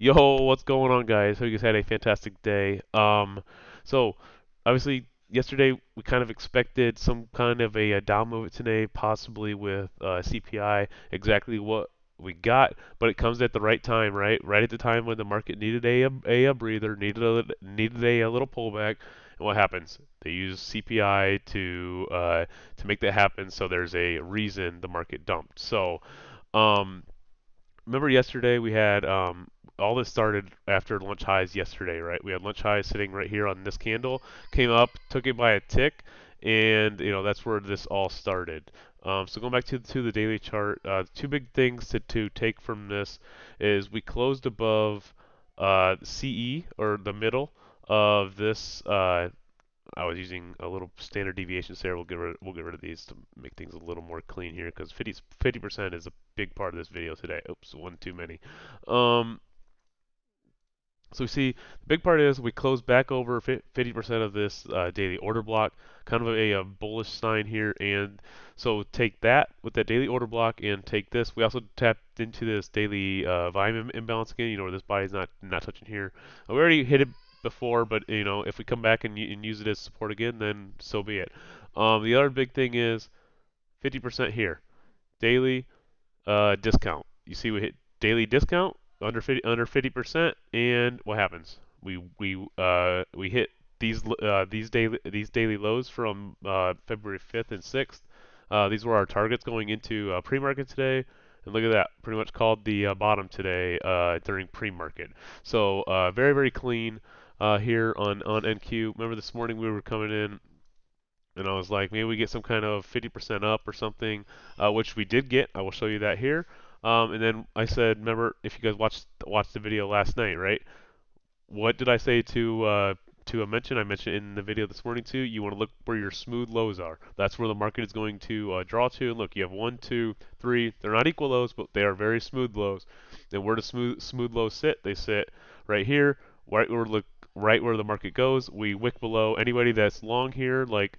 Yo, what's going on, guys? Hope you guys had a fantastic day. So obviously yesterday we kind of expected some kind of a down move today, possibly with CPI, exactly what we got, but it comes at the right time, right? Right at the time when the market needed a breather, needed a little pullback. And what happens? They use CPI to make that happen. So there's a reason the market dumped. So um, remember yesterday we had all this started after lunch highs yesterday, right? We had lunch highs sitting right here on this candle, came up, took it by a tick, and that's where this all started. So going back to the daily chart, two big things to take from this is we closed above CE or the middle of this. I was using a little standard deviations there. We'll get rid of these to make things a little more clean here because 50% is a big part of this video today. Oops, one too many. Um, so we see the big part is we close back over 50% of this daily order block, kind of a bullish sign here. And so take that with that daily order block and take this. We also tapped into this daily volume imbalance again. Where this body's not touching here. We already hit it before, but if we come back and use it as support again, then so be it. The other big thing is 50% here, daily discount. You see, we hit daily discount under 50%, and what happens? We hit these daily lows from February 5th and 6th. These were our targets going into pre-market today. And look at that, pretty much called the bottom today during pre-market. So very, very clean here on NQ. Remember this morning we were coming in and I was like, maybe we get some kind of 50% up or something, which we did get. I will show you that here. And then I said, remember, if you guys watched the video last night, right? What did I say to mention? I mentioned in the video this morning too. You want to look where your smooth lows are. That's where the market is going to draw to. And look, you have one, two, three. They're not equal lows, but they are very smooth lows. And where do smooth lows sit? They sit right here, right where the market goes. We wick below anybody that's long here, like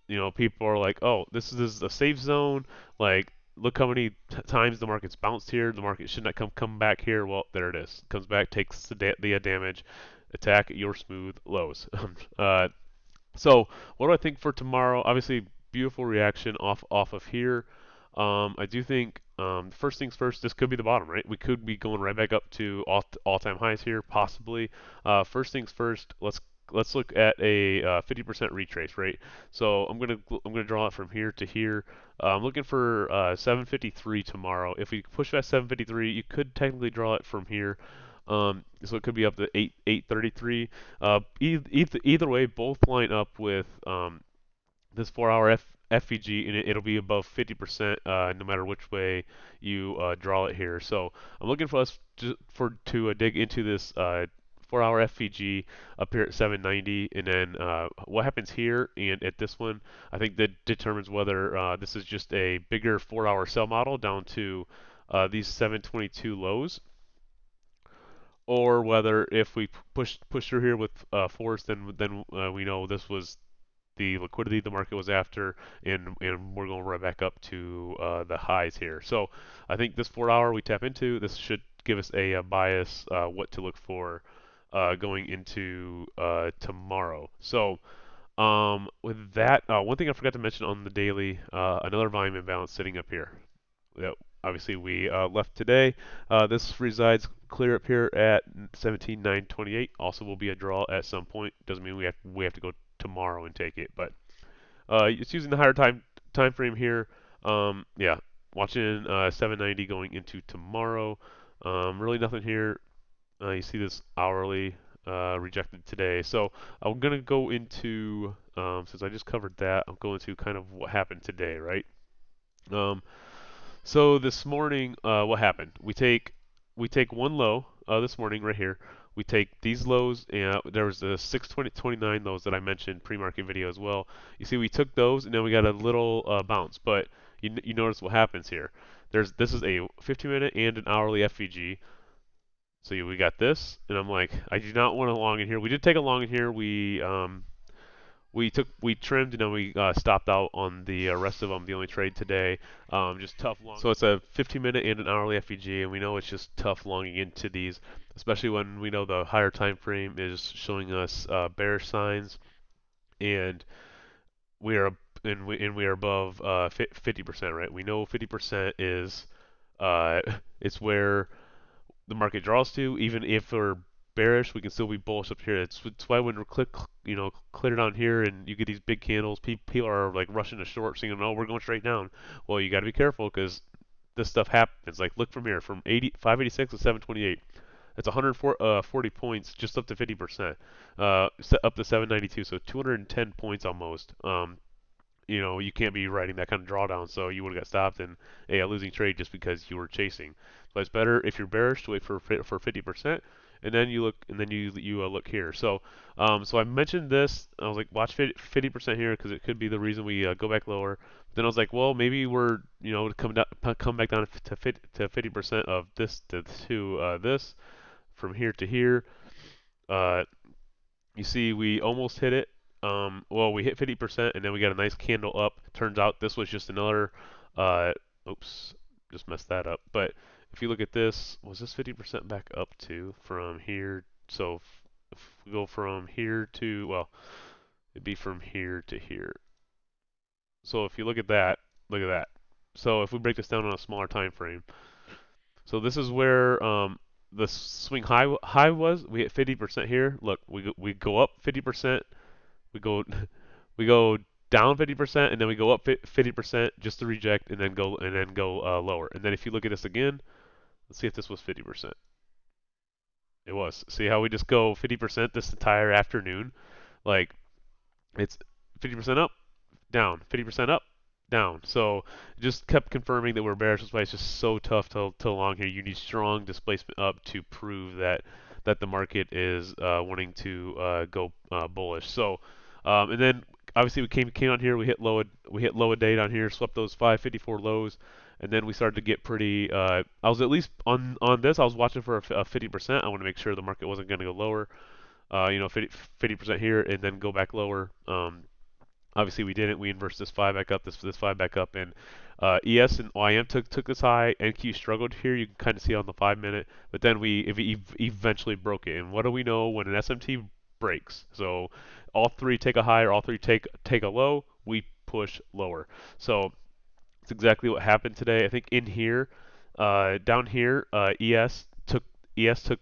people are like, oh, this is a safe zone. Like, look how many times the market's bounced here. The market should not come back here. Well, there it is. Comes back, takes the damage. Attack your smooth lows. uh, so, what do I think for tomorrow? Obviously, beautiful reaction off of here. I do think first things first. This could be the bottom, right? We could be going right back up to all-time highs here, possibly. First things first. Let's look at a 50% retrace, right? So I'm gonna draw it from here to here. I'm looking for 753 tomorrow. If we push past 753, you could technically draw it from here. So it could be up to 833. Either way, both line up with this 4-hour FVG, and it'll be above 50% no matter which way you draw it here. So I'm looking for us to dig into this 4-hour FVG up here at 790, and then what happens here and at this one, I think that determines whether this is just a bigger 4-hour sell model down to these 722 lows, or whether if we push through here with force, then we know this was the liquidity the market was after, and we're going right back up to the highs here. So I think this 4-hour we tap into, this should give us a bias what to look for going into tomorrow. So with that, one thing I forgot to mention on the daily, another volume imbalance sitting up here. Yep. Obviously, we left today. This resides clear up here at 17,928. Also, will be a draw at some point. Doesn't mean we have to go tomorrow and take it, but it's using the higher time frame here. Yeah, watching 790 going into tomorrow. Really nothing here. You see this hourly rejected today. So I'm gonna go into since I just covered that, I'm going to kind of what happened today, right? Um, so this morning, what happened? We take one low this morning right here. We take these lows, and there was the 620.29 lows that I mentioned pre-market video as well. You see, we took those, and then we got a little bounce. But you notice what happens here. This is a 15-minute and an hourly FVG. So we got this, and I'm like, I do not want a long in here. We did take a long in here. we trimmed and then we stopped out on the rest of them. The only trade today, just tough long. So it's a 15-minute and an hourly FEG, and we know it's just tough longing into these, especially when we know the higher time frame is showing us bearish signs, and we are we are above 50%, right? We know 50% is it's where the market draws to. Even if we're bearish, we can still be bullish up here. It's why when we clear down here and you get these big candles, people are like rushing to short, saying, "No, we're going straight down." Well, you got to be careful because this stuff happens. Like look from here, from 586 to 728. That's 140 points, just up to 50%, up to 792, so 210 points almost. You can't be riding that kind of drawdown, so you would have got stopped in a losing trade just because you were chasing. But it's better if you're bearish to wait for 50%, and then you look here. So I mentioned this. I was like, watch 50% here because it could be the reason we go back lower. Then I was like, well, maybe we're come back down to 50% of this to this from here to here. Uh, you see, we almost hit it. Well, we hit 50%, and then we got a nice candle up. Turns out this was just another. Uh, oops, just messed that up. But if you look at this, was this 50% back up to from here? So if we go from here to, well, it'd be from here to here. So if you look at that, look at that. So if we break this down on a smaller time frame, so this is where the swing high was. We hit 50% here. Look, we go up 50%. We go we go down 50% and then we go up 50% just to reject and then go lower. And then if you look at this again, let's see if this was 50%. It was. See how we just go 50% this entire afternoon? Like it's 50% up, down, 50% up, down. So just kept confirming that we're bearish. That's why it's just so tough to long here. You need strong displacement up to prove that the market is wanting to go bullish. So and then obviously we came on here. We hit low a day down here. Swept those 554 lows. And then we started to get pretty. I was at least on this. I was watching for a 50%. I want to make sure the market wasn't going to go lower. 50% here and then go back lower. Obviously, we didn't. We inversed this 5 back up, this 5 back up, and ES and YM took this high. NQ struggled here. You can kind of see on the 5 minute, but then we eventually broke it. And what do we know when an SMT breaks? So all three take a high or all three take a low. We push lower. So it's exactly what happened today. I think in here, down here, ES took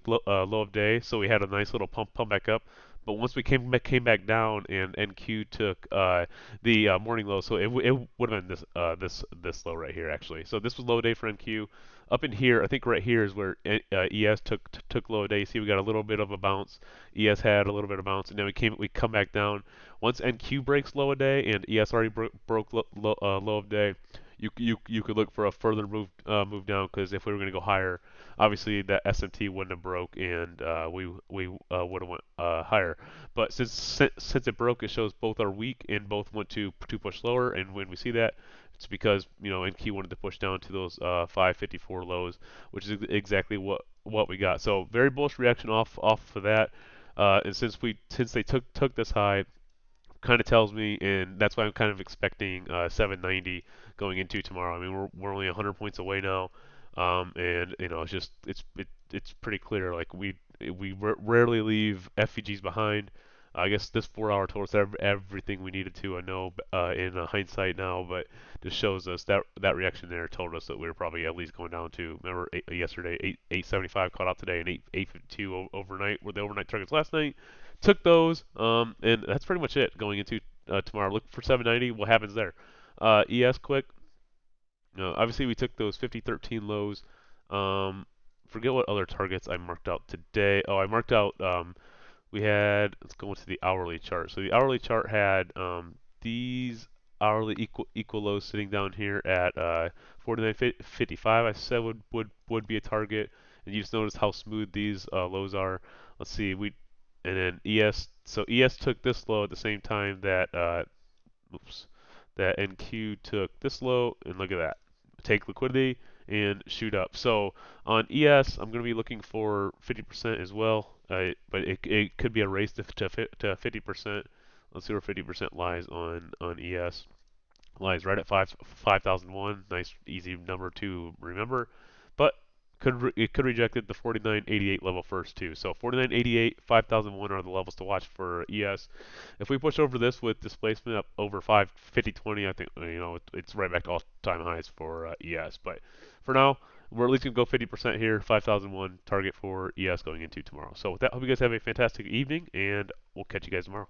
low of day, so we had a nice little pump back up. But once we came back down, and NQ took the morning low, so it would have been this low right here actually. So this was low day for NQ. Up in here, I think right here is where ES took low day. See, we got a little bit of a bounce. ES had a little bit of bounce, and then we come back down. Once NQ breaks low a day, and ES already broke low of day, you could look for a further move down because if we were going to go higher, obviously that SMT wouldn't have broke and we would have went higher. But since it broke, it shows both are weak and both want to push lower. And when we see that, it's because NQ wanted to push down to those 554 lows, which is exactly what we got. So very bullish reaction off of that. And since they took this high, kind of tells me, and that's why I'm kind of expecting 790 going into tomorrow. I mean, we're only 100 points away now, and it's pretty clear. Like we rarely leave FVGs behind. I guess this 4 hour told us everything we needed to. I know in hindsight now, but just shows us that reaction there told us that we were probably at least going down to. Remember yesterday, 875 caught out today, and 852 overnight were the overnight targets last night. Took those, and that's pretty much it going into tomorrow. Look for 790. What happens there? ES quick. Obviously we took those 5013 lows. Forget what other targets I marked out today. Oh, I marked out. We had. Let's go into the hourly chart. So the hourly chart had these hourly equal lows sitting down here at 49.55. I said would be a target, and you just notice how smooth these lows are. Let's see. And then ES. So ES took this low at the same time that oops, that NQ took this low, and look at that. Take liquidity and shoot up. So on ES, I'm going to be looking for 50% as well, but it could be a race to 50%. Let's see where 50% lies on ES. Lies right at 5001. Nice, easy number to remember. But it could reject it the 4988 level first too. So 4988, 5001 are the levels to watch for ES. If we push over this with displacement up over 5020, I think it's right back to all-time highs for ES. But for now, we're at least gonna go 50% here. 5001 target for ES going into tomorrow. So with that, hope you guys have a fantastic evening, and we'll catch you guys tomorrow.